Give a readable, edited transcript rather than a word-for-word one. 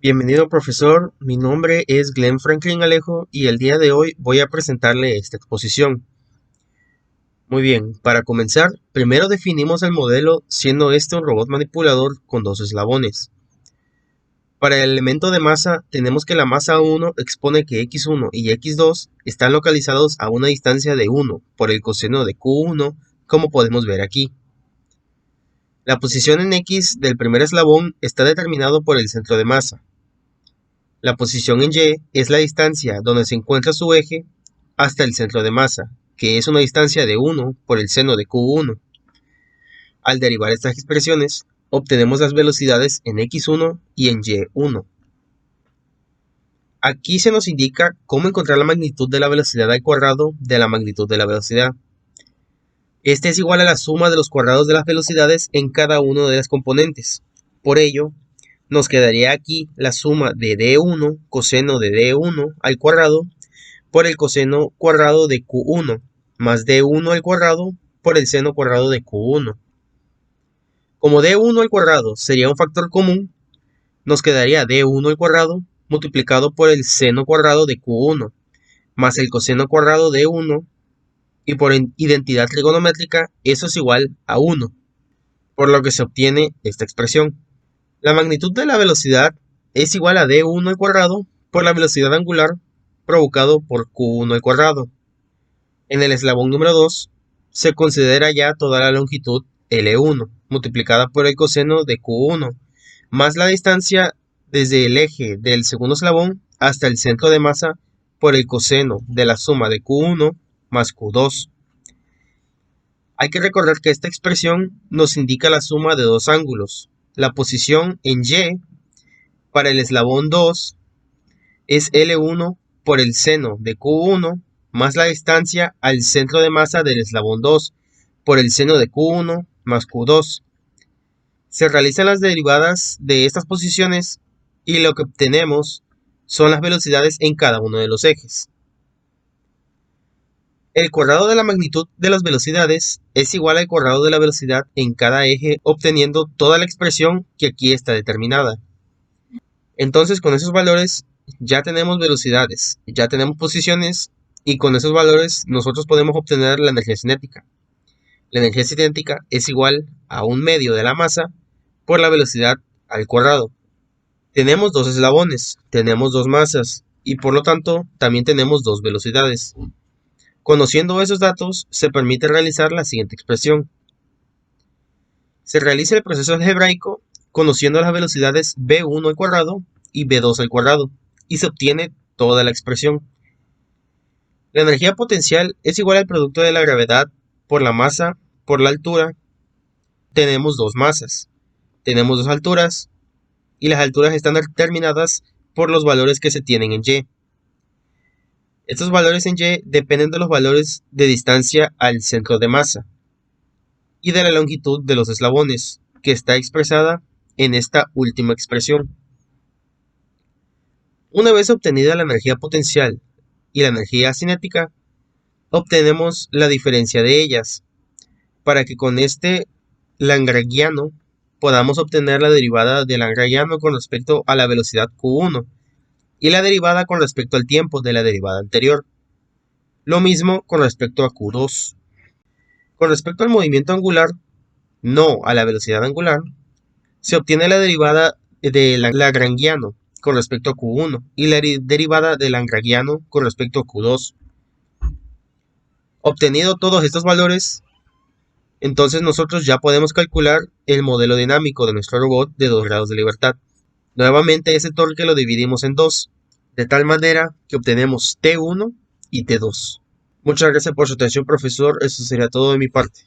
Bienvenido profesor, mi nombre es Glenn Franklin Alejo y el día de hoy voy a presentarle esta exposición. Muy bien, para comenzar, primero definimos el modelo siendo este un robot manipulador con dos eslabones. Para el elemento de masa tenemos que la masa 1 expone que x1 y x2 están localizados a una distancia de 1 por el coseno de q1, como podemos ver aquí. La posición en x del primer eslabón está determinado por el centro de masa. La posición en Y es la distancia donde se encuentra su eje hasta el centro de masa, que es una distancia de 1 por el seno de Q1. Al derivar estas expresiones, obtenemos las velocidades en x1 y en y1. Aquí se nos indica cómo encontrar la magnitud de la velocidad al cuadrado de la magnitud de la velocidad. Este es igual a la suma de los cuadrados de las velocidades en cada uno de las componentes. Por ello, nos quedaría aquí la suma de d1 coseno de d1 al cuadrado por el coseno cuadrado de q1 más d1 al cuadrado por el seno cuadrado de q1. Como d1 al cuadrado sería un factor común, nos quedaría d1 al cuadrado multiplicado por el seno cuadrado de q1 más el coseno cuadrado de 1 y por identidad trigonométrica eso es igual a 1, por lo que se obtiene esta expresión. La magnitud de la velocidad es igual a d1 al cuadrado por la velocidad angular provocado por q1 al cuadrado. En el eslabón número 2 se considera ya toda la longitud L1 multiplicada por el coseno de q1 más la distancia desde el eje del segundo eslabón hasta el centro de masa por el coseno de la suma de q1 más q2. Hay que recordar que esta expresión nos indica la suma de dos ángulos. La posición en Y para el eslabón 2 es L1 por el seno de Q1 más la distancia al centro de masa del eslabón 2 por el seno de Q1 más Q2. Se realizan las derivadas de estas posiciones y lo que obtenemos son las velocidades en cada uno de los ejes. El cuadrado de la magnitud de las velocidades es igual al cuadrado de la velocidad en cada eje, obteniendo toda la expresión que aquí está determinada. Entonces, con esos valores ya tenemos velocidades, ya tenemos posiciones, y con esos valores nosotros podemos obtener la energía cinética. La energía cinética es igual a un medio de la masa por la velocidad al cuadrado. Tenemos dos eslabones, tenemos dos masas, y por lo tanto también tenemos dos velocidades. Conociendo esos datos, se permite realizar la siguiente expresión. Se realiza el proceso algebraico conociendo las velocidades v1 al cuadrado y v2 al cuadrado, y se obtiene toda la expresión. La energía potencial es igual al producto de la gravedad por la masa por la altura. Tenemos dos masas, tenemos dos alturas, y las alturas están determinadas por los valores que se tienen en Y. Estos valores en Y dependen de los valores de distancia al centro de masa y de la longitud de los eslabones, que está expresada en esta última expresión. Una vez obtenida la energía potencial y la energía cinética, obtenemos la diferencia de ellas, para que con este lagrangiano podamos obtener la derivada del lagrangiano con respecto a la velocidad q1, y la derivada con respecto al tiempo de la derivada anterior. Lo mismo con respecto a Q2. Con respecto al movimiento angular, no a la velocidad angular, se obtiene la derivada del lagrangiano con respecto a Q1 y la derivada del lagrangiano con respecto a Q2. Obtenido todos estos valores, entonces nosotros ya podemos calcular el modelo dinámico de nuestro robot de 2 grados de libertad. Nuevamente ese torque lo dividimos en 2, de tal manera que obtenemos T1 y T2. Muchas gracias por su atención, profesor. Eso sería todo de mi parte.